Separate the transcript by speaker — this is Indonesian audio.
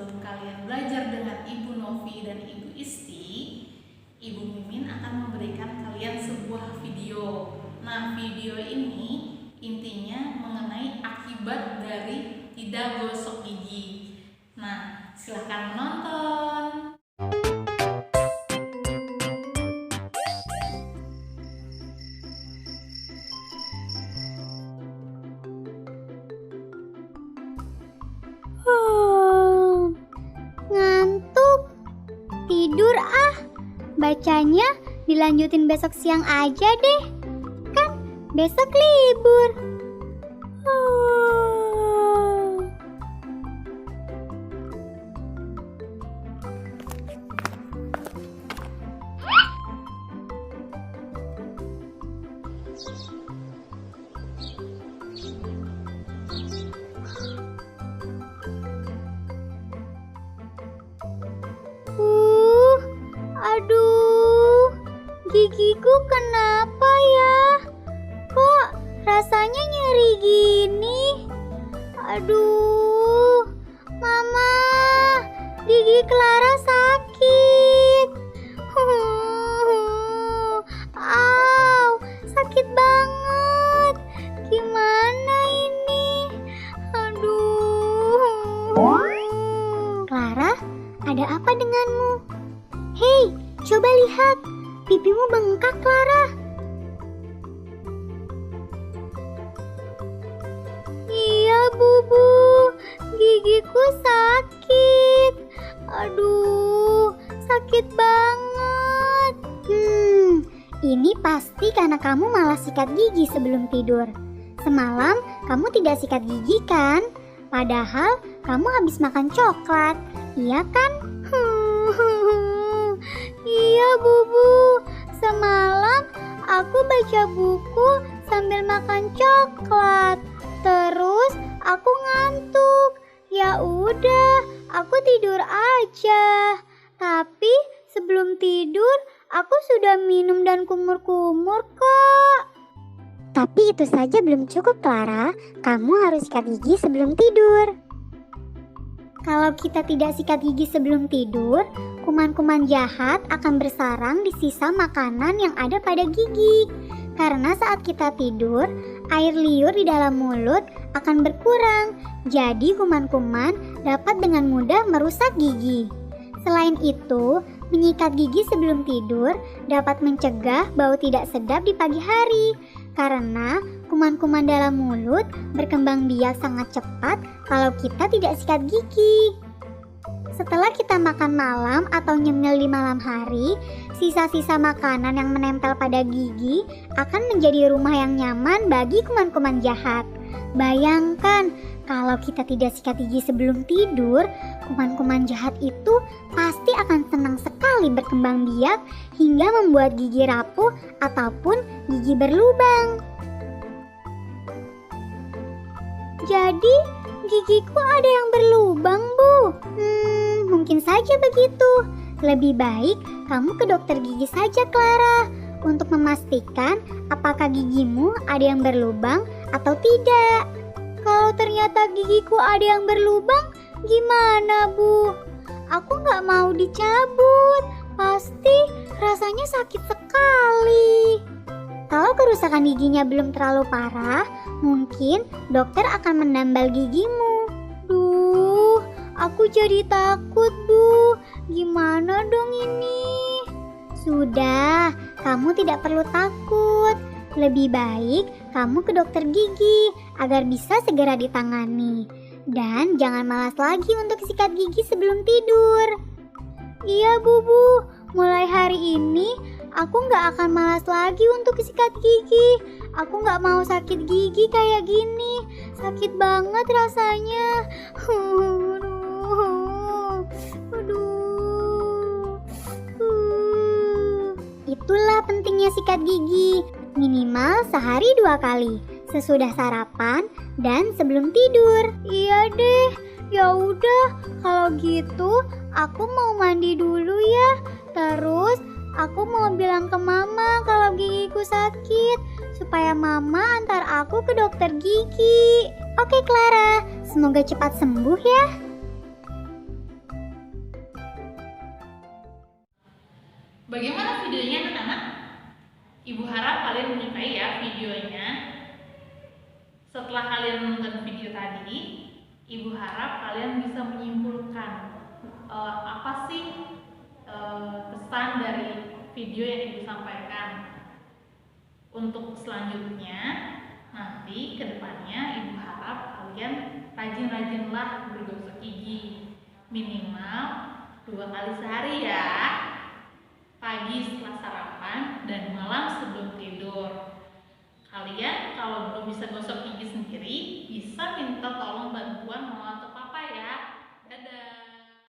Speaker 1: sebelum kalian belajar dengan Ibu Novi dan Ibu Isti, Ibu Mimin akan memberikan kalian sebuah video. Nah, video ini intinya mengenai akibat dari tidak gosok gigi. Nah, silahkan menonton.
Speaker 2: Ngantuk. Tidur ah. Bacanya dilanjutin besok siang aja deh. Kan besok libur. Aduh, gigiku kenapa ya? Kok rasanya nyeri gini? Aduh, Mama, gigi Clara sakit. Au, sakit banget. Gimana ini? Aduh. Clara, ada apa denganmu? Hei, coba lihat, pipimu bengkak, Clara. Iya, Bubu, gigiku sakit. Aduh, sakit banget. Ini pasti karena kamu malas sikat gigi sebelum tidur. Semalam kamu tidak sikat gigi kan? Padahal kamu habis makan coklat, iya kan? Iya, Bubu. Semalam aku baca buku sambil makan coklat. Terus aku ngantuk. Ya udah, aku tidur aja. Tapi sebelum tidur aku sudah minum dan kumur-kumur kok. Tapi itu saja belum cukup, Clara. Kamu harus sikat gigi sebelum tidur. Kalau kita tidak sikat gigi sebelum tidur, kuman-kuman jahat akan bersarang di sisa makanan yang ada pada gigi. Karena saat kita tidur, air liur di dalam mulut akan berkurang. Jadi kuman-kuman dapat dengan mudah merusak gigi. Selain itu, menyikat gigi sebelum tidur dapat mencegah bau tidak sedap di pagi hari. Karena kuman-kuman dalam mulut berkembang biak sangat cepat kalau kita tidak sikat gigi. Setelah kita makan malam atau nyemil di malam hari, sisa-sisa makanan yang menempel pada gigi akan menjadi rumah yang nyaman bagi kuman-kuman jahat. Bayangkan, kalau kita tidak sikat gigi sebelum tidur, kuman-kuman jahat itu pasti akan senang sekali berkembang biak hingga membuat gigi rapuh ataupun gigi berlubang. Jadi, gigiku ada yang berlubang, Bu. Mungkin saja begitu. Lebih baik kamu ke dokter gigi saja, Clara, untuk memastikan apakah gigimu ada yang berlubang atau tidak. Kalau ternyata gigiku ada yang berlubang, gimana, Bu? Aku nggak mau dicabut. Pasti rasanya sakit sekali. Kalau kerusakan giginya belum terlalu parah, mungkin dokter akan menambal gigimu. Duh, aku jadi takut, Bu. Gimana dong ini? Sudah, kamu tidak perlu takut. Lebih baik kamu ke dokter gigi agar bisa segera ditangani. Dan jangan malas lagi untuk sikat gigi sebelum tidur. Iya, Bubu, mulai hari ini aku nggak akan malas lagi untuk sikat gigi. Aku nggak mau sakit gigi kayak gini. Sakit banget rasanya. Itulah pentingnya sikat gigi. Minimal sehari 2 kali, sesudah sarapan dan sebelum tidur. Iya deh, ya udah. Kalau gitu, aku mau mandi dulu ya. Terus aku mau bilang ke Mama kalau gigiku sakit, supaya Mama antar aku ke dokter gigi. Oke Clara, semoga cepat sembuh ya.
Speaker 1: Bagaimana videonya anak-anak? Ibu harap kalian menyukai ya videonya. Setelah kalian menonton video tadi, Ibu harap kalian bisa menyimpulkan apa sih pesan dari video yang Ibu sampaikan. Untuk selanjutnya, nanti ke depannya Ibu harap kalian rajin-rajinlah bergosok gigi. Minimal 2 kali sehari ya. Pagi setelah sarapan dan malam sebelum tidur. Kalian kalau belum bisa gosok gigi sendiri, bisa minta tolong bantuan mama atau papa ya.